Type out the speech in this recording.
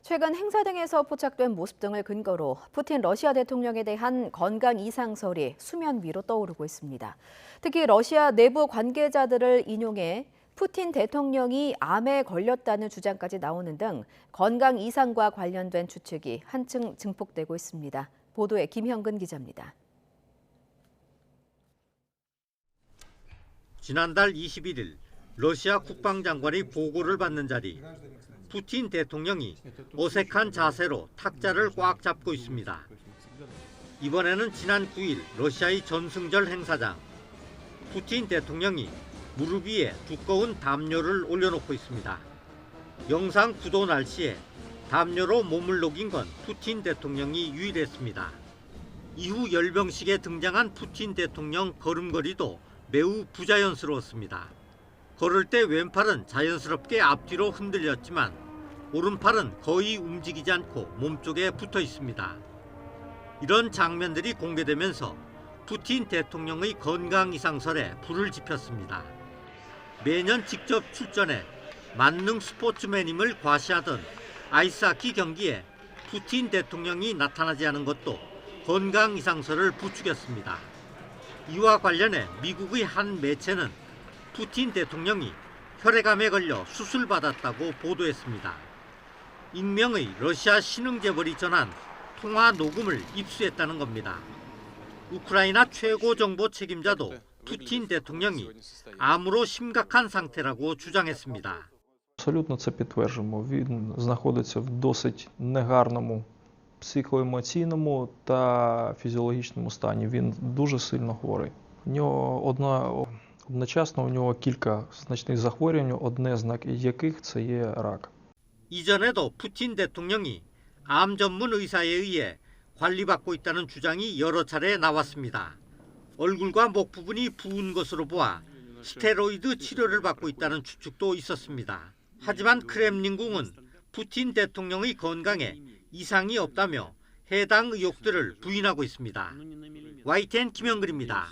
최근 행사 등에서 포착된 모습 등을 근거로 푸틴 러시아 대통령에 대한 건강 이상설이 수면 위로 떠오르고 있습니다. 특히 러시아 내부 관계자들을 인용해 푸틴 대통령이 암에 걸렸다는 주장까지 나오는 등 건강 이상과 관련된 추측이 한층 증폭되고 있습니다. 보도에 김형근 기자입니다. 지난달 21일 러시아 국방장관의 보고를 받는 자리, 푸틴 대통령이 어색한 자세로 탁자를 꽉 잡고 있습니다. 이번에는 지난 9일 러시아의 전승절 행사장, 푸틴 대통령이 무릎 위에 두꺼운 담요를 올려놓고 있습니다. 영상 9도 날씨에 담요로 몸을 녹인 건 푸틴 대통령이 유일했습니다. 이후 열병식에 등장한 푸틴 대통령 걸음걸이도 매우 부자연스러웠습니다. 걸을 때 왼팔은 자연스럽게 앞뒤로 흔들렸지만 오른팔은 거의 움직이지 않고 몸쪽에 붙어 있습니다. 이런 장면들이 공개되면서 푸틴 대통령의 건강 이상설에 불을 지폈습니다. 매년 직접 출전해 만능 스포츠맨임을 과시하던 아이스하키 경기에 푸틴 대통령이 나타나지 않은 것도 건강 이상설을 부추겼습니다. 이와 관련해 미국의 한 매체는 푸틴 대통령이 혈액암에 걸려 수술받았다고 보도했습니다. 익명의 러시아 신흥재벌이 전한 통화 녹음을 입수했다는 겁니다. 우크라이나 최고 정보 책임자도 푸틴 대통령이 암으로 심각한 상태라고 주장했습니다. Абсолютно це підтверджуємо. Він знаходиться в досить негарному психоемоційному та фізіологічному стані. Він дуже сильно хворий. Одночасно у нього кілька значних захворювань, одне з яких це є рак. 이전에도 푸틴 대통령이 암 전문 의사에 의해 관리받고 있다는 주장이 여러 차례 나왔습니다. 얼굴과 목 부분이 부은 것으로 보아 스테로이드 치료를 받고 있다는 추측도 있었습니다. 하지만 크렘린궁은 푸틴 대통령의 건강에 이상이 없다며 해당 의혹들을 부인하고 있습니다. YTN 김영근입니다.